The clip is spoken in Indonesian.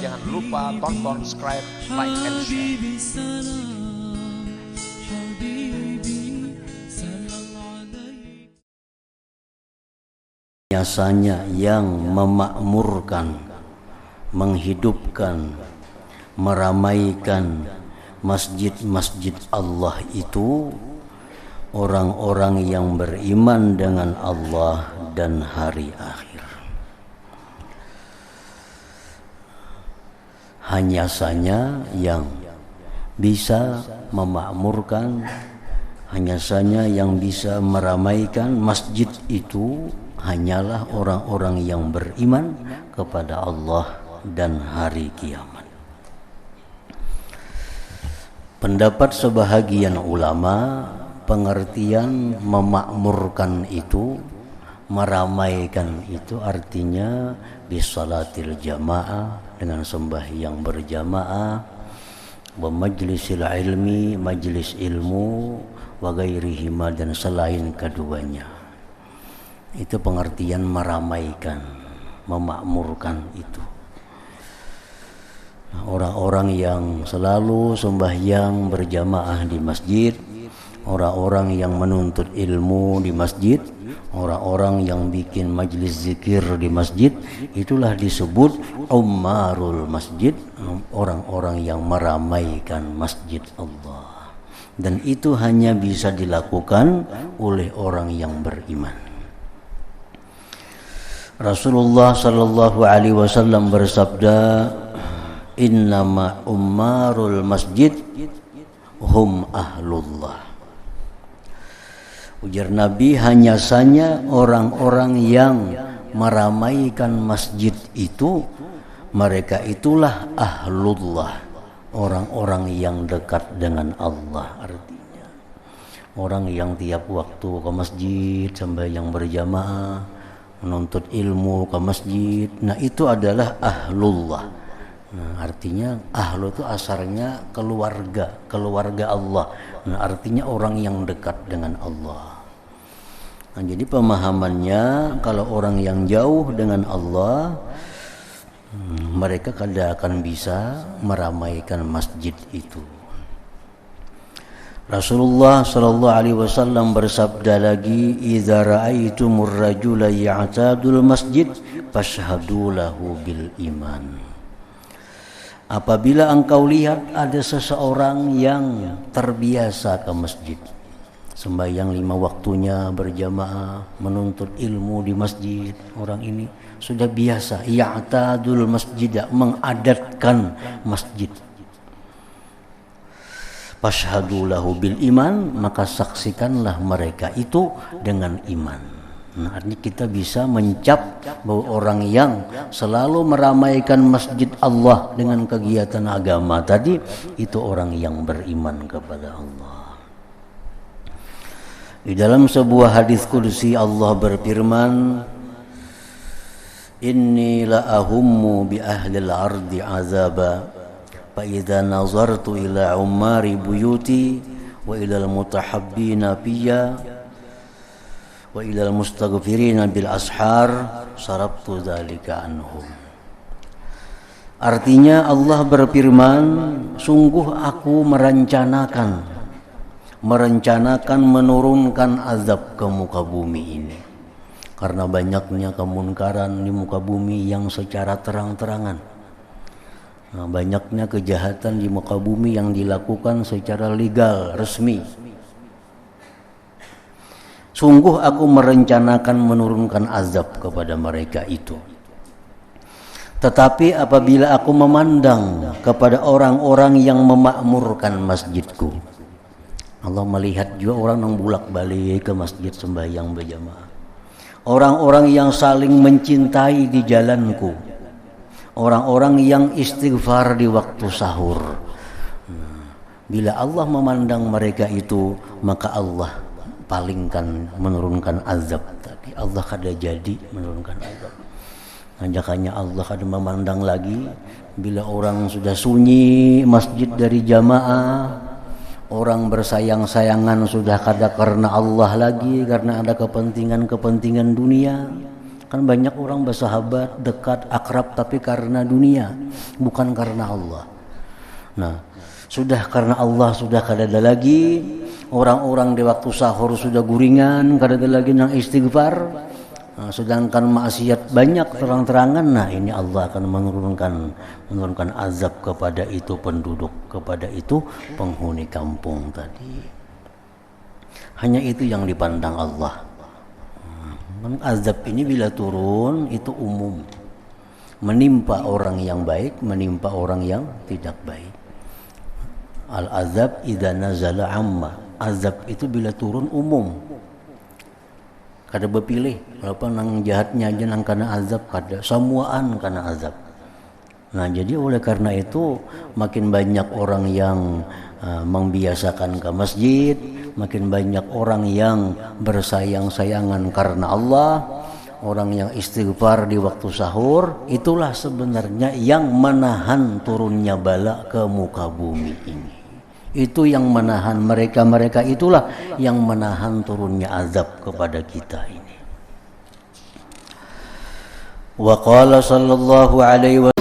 Jangan lupa tonton, subscribe, like, and share. Biasanya yang memakmurkan, menghidupkan, meramaikan masjid-masjid Allah itu orang-orang yang beriman dengan Allah dan hari akhir. Hanya saja yang bisa memakmurkan, hanya saja yang bisa meramaikan masjid itu hanyalah orang-orang yang beriman kepada Allah dan hari kiamat. Pendapat sebahagian ulama, pengertian memakmurkan itu, meramaikan itu artinya bisalatil jamaah, dengan sembahyang berjamaah, wa majlisil ilmi, majlis ilmu, wa ghairihima, dan selain keduanya. Itu pengertian meramaikan, memakmurkan itu. Nah, orang-orang yang selalu sembahyang berjamaah di masjid, orang-orang yang menuntut ilmu di masjid, orang-orang yang bikin majlis zikir di masjid, itulah disebut ummarul masjid, orang-orang yang meramaikan masjid Allah. Dan itu hanya bisa dilakukan oleh orang yang beriman. Rasulullah sallallahu alaihi wasallam bersabda, innama ummarul masjid hum ahlullah. Ujar Nabi, hanya saja orang-orang yang meramaikan masjid itu, mereka itulah ahlullah, orang-orang yang dekat dengan Allah. Artinya orang yang tiap waktu ke masjid sembahyang berjamaah, menuntut ilmu ke masjid, nah itu adalah ahlullah. Nah, artinya ahlu itu asalnya keluarga Allah. Nah, artinya orang yang dekat dengan Allah. Nah, jadi pemahamannya kalau orang yang jauh dengan Allah, mereka kada akan bisa meramaikan masjid itu. Rasulullah sallallahu alaihi wasallam bersabda lagi, idza ra'aitumur rajula ya'tadul masjid fashhadu lahu bil iman. Apabila engkau lihat ada seseorang yang terbiasa ke masjid, sembahyang 5 waktunya berjamaah, menuntut ilmu di masjid, orang ini sudah biasa ya'tadul masjid, mengadatkan masjid. Fashhadu lahu bil iman, maka saksikanlah mereka itu dengan iman. Nah, artinya kita bisa mencap bahwa orang yang selalu meramaikan masjid Allah dengan kegiatan agama tadi, itu orang yang beriman kepada Allah. Di dalam sebuah hadis qudsi Allah berfirman, inni la ahummu bi ahlil ardi azaba fa idza nazartu ila ummari buyuti wa ila al-mutahabbina fiyya wa ila al-mustaghfirina bil ashar sarabtu dzalika anhum. Artinya Allah berfirman, sungguh aku merencanakan menurunkan azab ke muka bumi ini karena banyaknya kemunkaran di muka bumi yang secara terang-terangan. Nah, banyaknya kejahatan di muka bumi yang dilakukan secara legal, resmi. Sungguh aku merencanakan menurunkan azab kepada mereka itu. Tetapi apabila aku memandang kepada orang-orang yang memakmurkan masjidku, Allah melihat juga orang yang bolak-balik ke masjid sembahyang berjamaah, orang-orang yang saling mencintai di jalanku, orang-orang yang istighfar di waktu sahur. Bila Allah memandang mereka itu, maka Allah palingkan menurunkan azab tadi. Allah kada jadi menurunkan azab. Anjakannya Allah kada memandang lagi bila orang sudah sunyi masjid dari jamaah, orang bersayang-sayangan sudah kada karena Allah lagi, karena ada kepentingan-kepentingan dunia. Kan banyak orang bersahabat, dekat, akrab tapi karena dunia, bukan karena Allah. Nah, sudah karena Allah sudah kada ada lagi, orang-orang di waktu sahur sudah guringan, kada ada lagi nang istighfar. Nah, sedangkan maksiat banyak terang-terangan, nah ini Allah akan menurunkan azab kepada itu penduduk, kepada itu penghuni kampung tadi. Hanya itu yang dipandang Allah. Azab ini bila turun itu umum, menimpa orang yang baik, menimpa orang yang tidak baik. Al-azab idza nazala amma. Azab itu bila turun umum, kada berpilih, walaupun nang jahatnya aja nang kena azab, kada semuaan kena azab. Nah, jadi oleh karena itu makin banyak orang yang membiasakan ke masjid, makin banyak orang yang bersayang-sayangan karena Allah, orang yang istighfar di waktu sahur, itulah sebenarnya yang menahan turunnya bala ke muka bumi ini. Itu yang menahan mereka itulah yang menahan turunnya azab kepada kita ini. Wa qala sallallahu alaihi wasallam